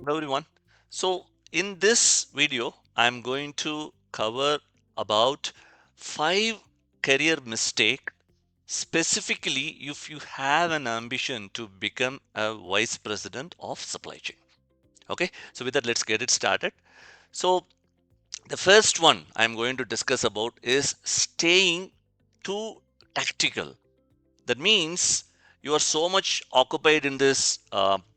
everyone. So, in this video, I'm going to cover about 5 career mistake specifically if you have an ambition to become a vice president of supply chain. Okay, so with that, let's get it started. So, the first one I'm going to discuss about is staying too tactical. That means you are so much occupied in this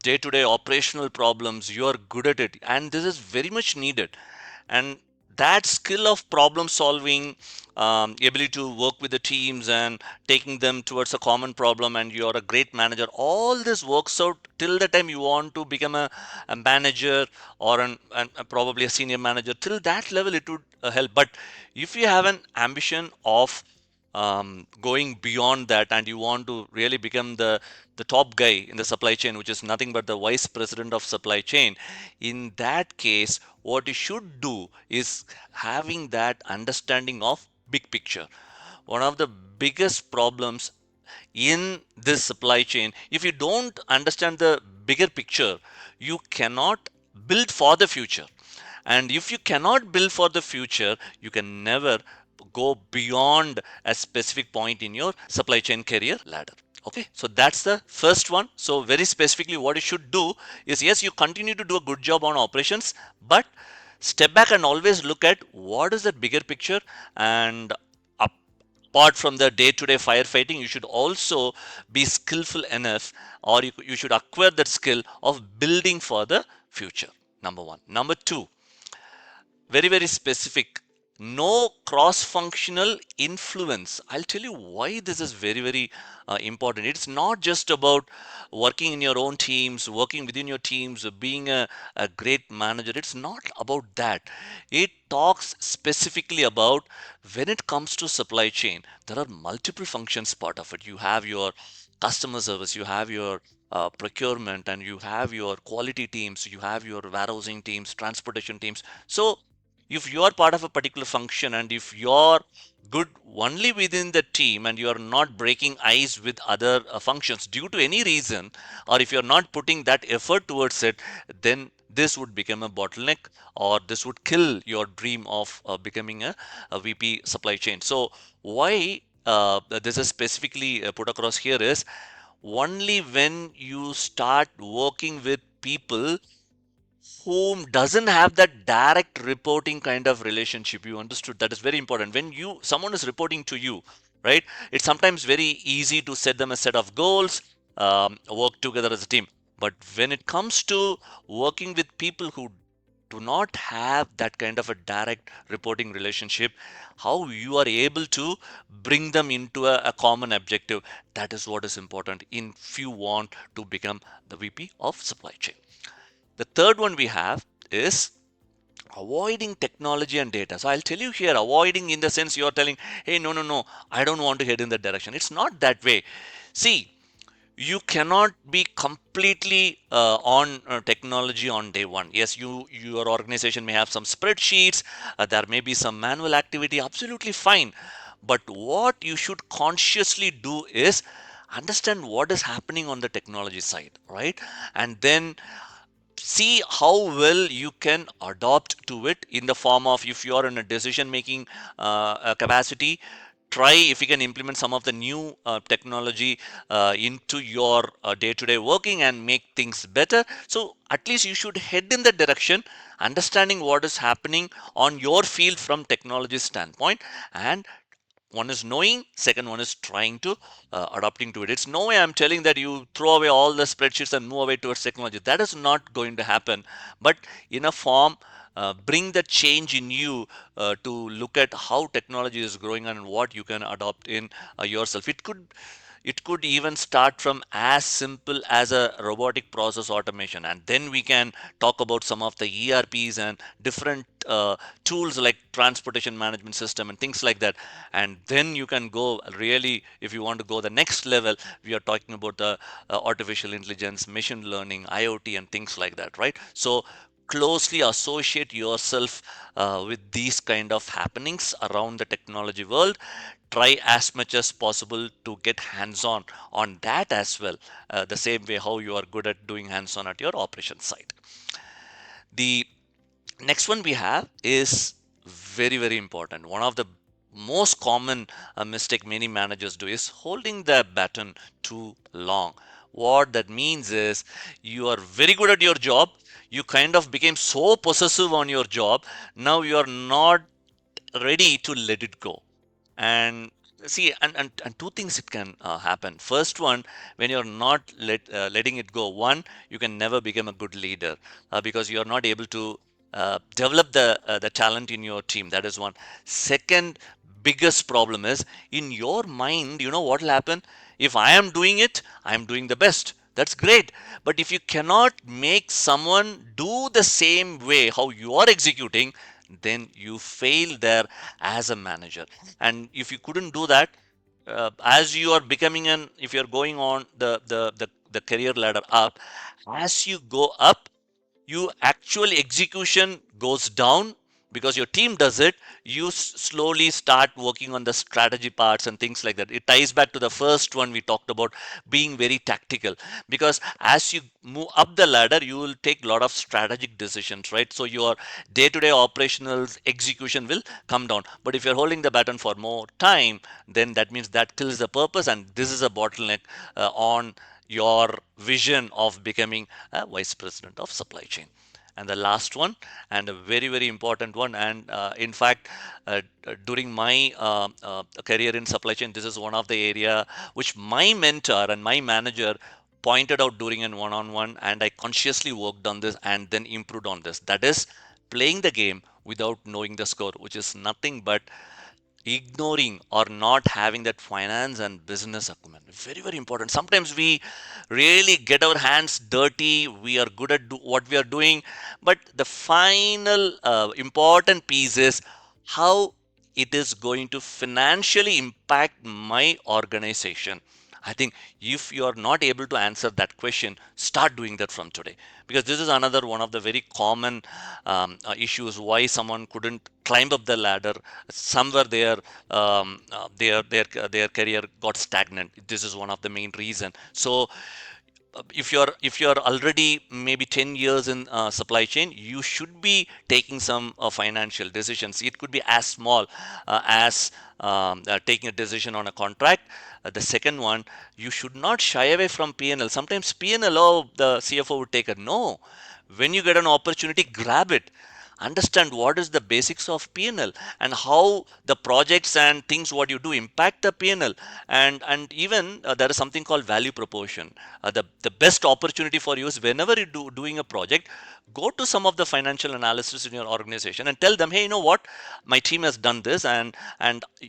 day-to-day operational problems. You are good at it, and this is very much needed. And that skill of problem solving, ability to work with the teams and taking them towards a common problem, and you are a great manager. All this works out till the time you want to become a manager or probably a senior manager. Till that level, it would help. But if you have an ambition of going beyond that and you want to really become the top guy in the supply chain, which is nothing but the vice president of supply chain, in that case what you should do is having that understanding of big picture. One of the biggest problems in this supply chain, if you don't understand the bigger picture, you cannot build for the future. And if you cannot build for the future, you can never go beyond a specific point in your supply chain career ladder. Okay, so that's the first one. So very specifically what you should do is, yes, you continue to do a good job on operations, but step back and always look at what is the bigger picture. And apart from the day-to-day firefighting, you should also be skillful enough, or you should acquire that skill of building for the future. Number one. Number two, very very specific, no cross functional influence. I'll tell you why this is very very important. It's not just about working in your own teams, working within your teams, being a great manager. It's not about that. It talks specifically about when it comes to supply chain, there are multiple functions part of it. You have your customer service, you have your procurement, and you have your quality teams, you have your warehousing teams, transportation teams. So if you are part of a particular function and if you're good only within the team and you are not breaking ice with other functions due to any reason, or if you're not putting that effort towards it, then this would become a bottleneck, or this would kill your dream of becoming a VP supply chain. So why this is specifically put across here is, only when you start working with people whom doesn't have that direct reporting kind of relationship, you understood, that is very important. When you someone is reporting to you, right, it's sometimes very easy to set them a set of goals, work together as a team. But when it comes to working with people who do not have that kind of a direct reporting relationship, how you are able to bring them into a common objective, that is what is important if you want to become the VP of supply chain. The third one we have is avoiding technology and data. So I'll tell you here, avoiding in the sense you're telling, hey, no, no, no, I don't want to head in that direction. It's not that way. See, you cannot be completely on technology on day one. Yes, your organization may have some spreadsheets, there may be some manual activity, absolutely fine. But what you should consciously do is understand what is happening on the technology side, right? And then see how well you can adopt to it in the form of, if you are in a decision making capacity, try if you can implement some of the new technology into your day-to-day working and make things better. So at least you should head in that direction, understanding what is happening on your field from technology standpoint. And one is knowing, second one is trying to adapting to it. It's no way I'm telling that you throw away all the spreadsheets and move away towards technology. That is not going to happen. But in a form, bring the change in you to look at how technology is growing and what you can adopt in yourself. It could even start from as simple as a robotic process automation, and then we can talk about some of the ERPs and different tools like transportation management system and things like that. And then you can go really, if you want to go the next level, we are talking about the artificial intelligence, machine learning, IoT, and things like that, right? So closely associate yourself with these kind of happenings around the technology world. Try as much as possible to get hands on that as well, the same way how you are good at doing hands on at your operation side. The next one we have is very, very important. One of the most common mistake many managers do is holding the baton too long. What that means is you are very good at your job. You kind of became so possessive on your job. Now you are not ready to let it go. And see, and two things it can happen. First one, when you're not letting it go, one, you can never become a good leader because you're not able to develop the talent in your team. That is one. Second biggest problem is in your mind, you know what will happen? If I am doing it, I am doing the best. That's great. But if you cannot make someone do the same way how you are executing, then you fail there as a manager. And if you couldn't do that, as you are becoming an, if you're going on the career ladder up, as you go up, you actual execution goes down because your team does it. You slowly start working on the strategy parts and things like that. It ties back to the first one we talked about, being very tactical, because as you move up the ladder you will take a lot of strategic decisions, right? So your day-to-day operational execution will come down. But if you're holding the baton for more time, then that means that kills the purpose, and this is a bottleneck on your vision of becoming a vice president of supply chain. And the last one, and a very, very important one, and in fact, during my career in supply chain, this is one of the area which my mentor and my manager pointed out during an one-on-one, and I consciously worked on this and then improved on this. That is playing the game without knowing the score, which is nothing but ignoring or not having that finance and business acumen. Very, very important. Sometimes we really get our hands dirty. We are good at what we are doing, but the final important piece is how it is going to financially impact my organization. I think if you are not able to answer that question, start doing that from today, because this is another one of the very common issues why someone couldn't climb up the ladder. Somewhere their career got stagnant. This is one of the main reason. So if you're already maybe 10 years in supply chain, you should be taking some financial decisions. It could be as small as taking a decision on a contract. The second one, you should not shy away from P&L. Sometimes P&L, oh, the CFO would take a no. When you get an opportunity, grab it. Understand what is the basics of P&L and L, and how the projects and things what you do impact the P&L. And even there is something called value proportion. The best opportunity for you is whenever you doing a project, go to some of the financial analysis in your organization and tell them, hey, you know what, my team has done this, and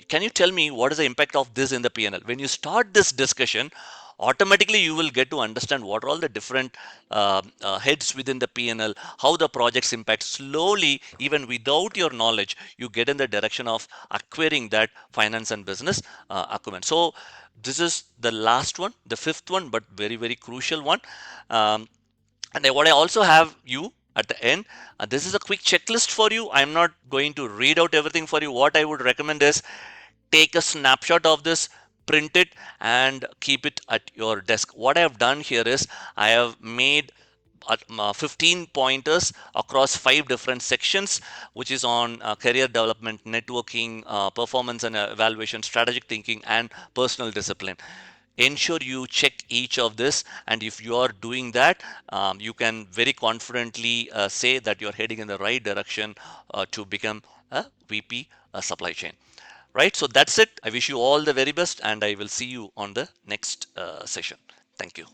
can you tell me what is the impact of this in the P&L? When you start this discussion, automatically you will get to understand what are all the different heads within the P&L, how the projects impact. Slowly, even without your knowledge, you get in the direction of acquiring that finance and business acumen. So this is the last one, the fifth one, but very, very crucial one. And what I also have you at the end, this is a quick checklist for you. I'm not going to read out everything for you. What I would recommend is take a snapshot of this, print it, and keep it at your desk. What I have done here is I have made 15 pointers across 5 different sections, which is on career development, networking, performance and evaluation, strategic thinking, and personal discipline. Ensure you check each of this, and if you are doing that, you can very confidently say that you're heading in the right direction to become a VP supply chain. Right, so that's it. I wish you all the very best, and I will see you on the next session. Thank you.